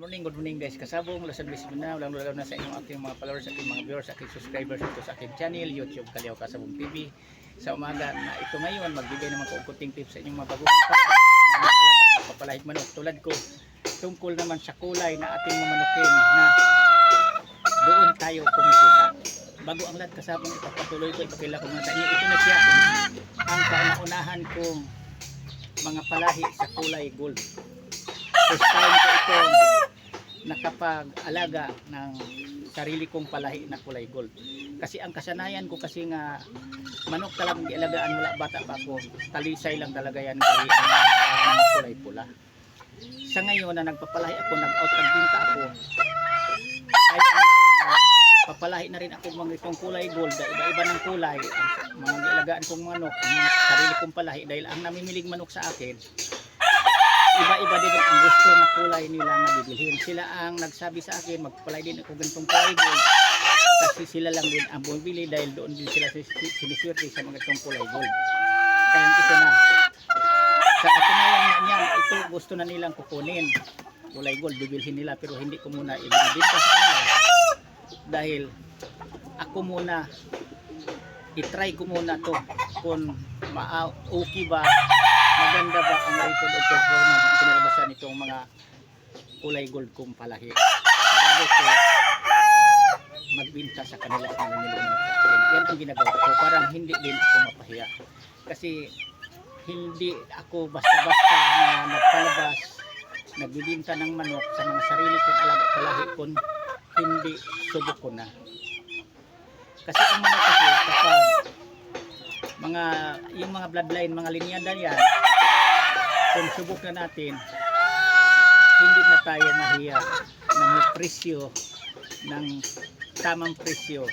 Good morning guys. Kasabong Luzon, Visayas na walang lulaw na sa inyong aking mga followers, aking mga viewers, aking subscribers dito sa aking channel, YouTube Kalyaw Kasabong TV. Sa umaga na ito ngayon, magbigay naman ko kunting tips sa inyong mga baguhan pa na mag-alaga ng papalahig manok tulad ko. Tungkol naman sa kulay na ating mamanukin na doon tayo kumikita. Bago ang lahat kasabong ipapatuloy ko, ipakila ko muna sa inyo. Ito na siya ang kauna-unahan kong mga palahi sa kulay gold. First time ko itong nakapag-alaga ng sarili kong palahi na kulay gold. Kasi ang kasanayan ko kasi nga manok talagang gialagaan mula bata pa ako. Talisay lang talaga yan kaya ang kulay pula. Sa ngayon na nagpapalahi ako, nag-out nagbinta ako. Kaya papalahi na rin ako mga itong kulay gold, iba-iba ng kulay. Ang mga gialagaan kong manok, ang mga sarili kong palahi dahil ang namimilig manok sa akin iba-iba din ang gusto na kulay nila na bibilhin. Sila ang nagsabi sa akin, magpalay din ako ganitong kulay gold. Kasi sila lang din ang bumibili dahil doon din sila siniswerte sa mga itong kulay gold. Kaya ito na. Sa katunayan nga niyan, ito gusto na nilang kukunin. Kulay gold, bibilhin nila pero hindi ko muna ibinibinta sa kanila. Dahil ako muna, itry ko muna to kung okay ba, maganda ba ang record of performance ang pinalabasan nitong mga kulay gold kong palahi bago ko magbinta sa kanila sa naniliwan sa akin. Yan ang ginagawa ko, parang hindi din ako mapahiya kasi hindi ako basta-basta na nagpalabas nagbibinta ng manok sa mga sarili kong alaga palahi kung hindi subok ko na. Kasi ang manok kasi kapag yung mga bloodline, mga linyada yan, kung subok na natin, hindi na tayo mahiya na may presyo ng tamang presyo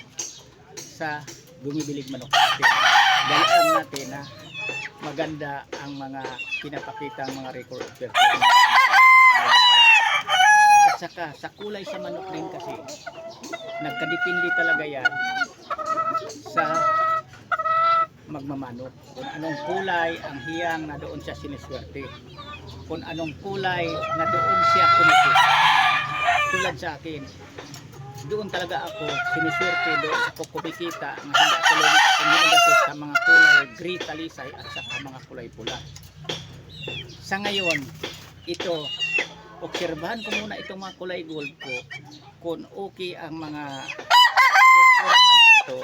sa bumibilig manok natin. Dahil alam natin na maganda ang mga pinapakita mga record of performance. At saka sa kulay sa manok din kasi nagkadepende talaga yan sa magmamanok. Kung anong kulay ang hiyang na doon siya siniswerte. Kung anong kulay na doon siya kumikita. Tulad sa akin, doon talaga ako siniswerte, doon ako kumikita ang hindi ako lumit akong ginagasos sa mga kulay gray talisay at saka mga kulay pula. Sa ngayon, ito, obserbahan ko muna itong mga kulay gold ko kung okay ang mga performance nito,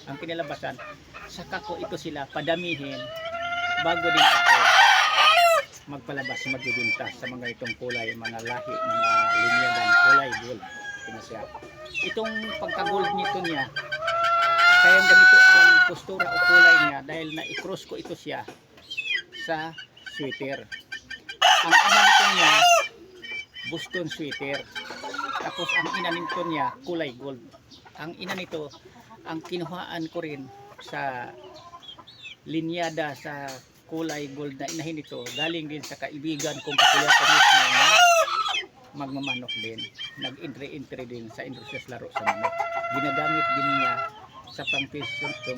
ang pinalabasan, saka ko ito sila padamihin bago din ako magpalabas, magbibinta sa mga itong kulay, mga lahi, mga linyadan, kulay gold. Siya. Itong pagka-gold nito niya, kaya ganito ang postura o kulay niya dahil na-cross ko ito siya sa sweater. Ang ama nito niya, Boston sweater. Tapos ang ina nito niya, kulay gold. Ang ina nito, ang kinuhaan ko rin sa linyada sa kulay gold na inahin ito, galing din sa kaibigan kong kapilya mismo na magmamanok din. Nag-entry din sa industriya laro sa manok. Ginagamit din niya sa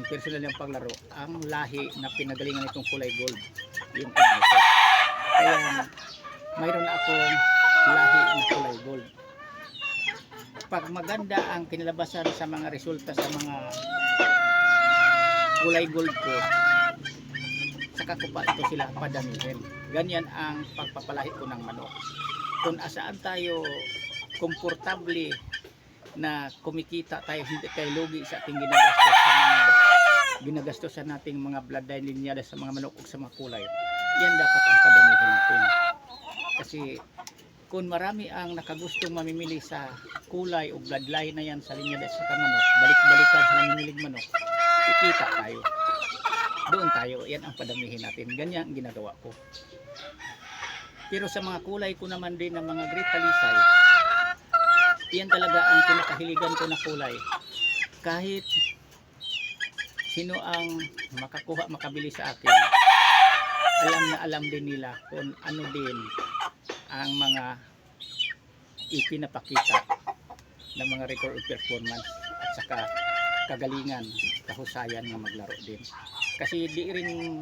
personal niyang paglaro ang lahi na pinagalingan itong kulay gold, yung ito. Kaya mayroon akong lahi na kulay gold. Pag maganda ang kinalabasan sa mga resulta sa mga kulay gold ko, saka ko pa ito sila padamihin. Ganyan ang pagpapalahi ko ng manok. Kung asaan tayo komportable na kumikita tayo, hindi tayo lugi sa ating ginagastos sa nating mga bloodline linyada sa mga manok o sa mga kulay, yan dapat ang padamihin natin. Kasi kung marami ang nakagustong mamimili sa kulay o bloodline na yan sa linyada sa manok, balik-balikan sa namimilig manok, ikita tayo. Doon tayo, yan ang padamihin natin. Ganyan ang ginagawa ko. Pero sa mga kulay ko naman din ng mga great talisay, yan talaga ang pinakahiligan ko na kulay. Kahit sino ang makakuha, makabili sa akin, alam na alam din nila kung ano din ang mga ipinapakita ng mga record of performance at saka kagalingan, kahusayan na maglaro din. Kasi di rin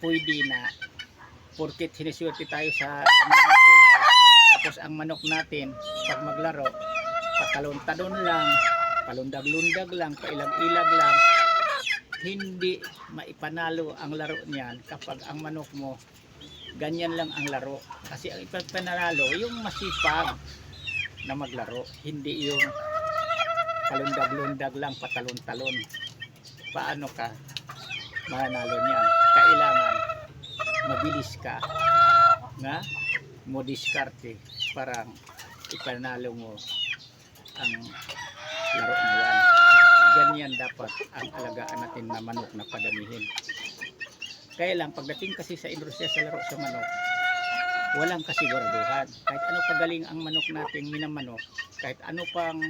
pwede na porket siniswerte tayo sa ganung kulay Tapos ang manok natin, pag maglaro, patalon-talon lang, palundag-lundag lang, pailag-ilag lang, hindi maipanalo ang laro niyan kapag ang manok mo ganyan lang ang laro. Kasi ang ipapanalo yung masipag na maglaro, hindi yung palundag-lundag lang, patalon-talon. Paano ka mananalo niyan? Kailangan mabilis ka na mo diskarte para ipanalo mo ang laro na yan. Ganyan dapat ang alagaan natin na manok na padamihin. Kaya lang pagdating kasi sa industriya sa laro sa manok, walang kasiguraduhan. Kahit ano kagaling ang manok nating minamanok, kahit ano pang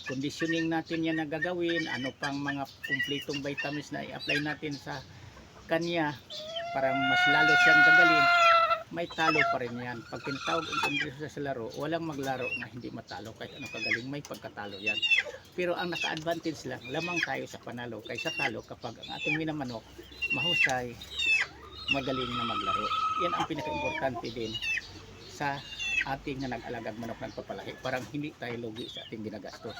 conditioning natin yan na gagawin, ano pang mga kumpletong vitamins na i-apply natin sa kanya para mas lalo siyang gagaling, may talo pa rin yan. Pag tinatawag ang industriya sa laro, walang maglaro na hindi matalo. Kahit ano kagaling, may pagkatalo yan. Pero ang naka-advantage lang, lamang tayo sa panalo kaysa talo kapag ang ating minamanok mahusay, magaling na maglaro. Yan ang pinaka-importante din sa ating na nag-alagang manok ng papalahi. Parang hindi tayo lugi sa ating ginagastos.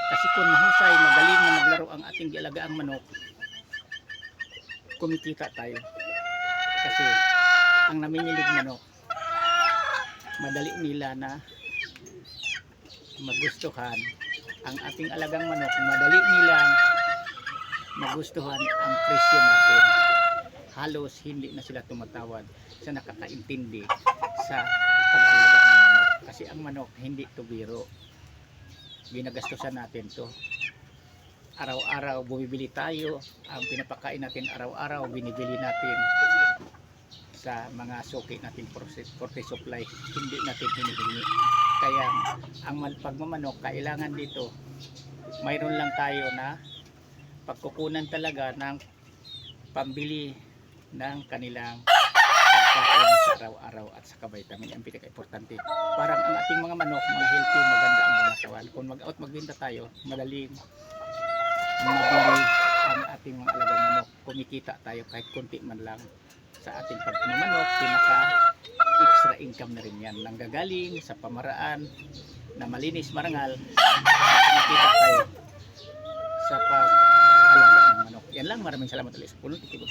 Kasi kung mahusay, magaling na maglaro ang ating gialagaang manok, kumikita tayo. Kasi ang namimilig manok, madali nila na magustuhan ang ating alagang manok, madali nilang magustuhan ang presyo natin. Halos hindi na sila tumatawad sa nakakaintindi sa pag-alaga ng manok. Kasi ang manok hindi to biro. Ginagastusan natin to. Araw-araw bumibili tayo, ang pinapakain natin araw-araw binibili natin sa mga suki natin forte supply, hindi natin hinihingi. Kaya ang pagmamanok, kailangan dito mayroon lang tayo na pagkukunan talaga ng pambili ng kanilang pagkain sa araw-araw at sa vitamin. Ang pinaka-importante, parang ang ating mga manok, mga healthy, maganda ang mga katawan. Kung mag-out magbenta tayo, madaling mabili ang ating mga alagang manok, kumikita tayo kahit konti man lang sa ating pagmamanok. Pinaka extra income na rin yan, nanggagaling sa pamaraan na malinis, marangal, kumikita tayo sa pag-alaga ng manok. Yan lang, maraming salamat ulit sa punong tikibo.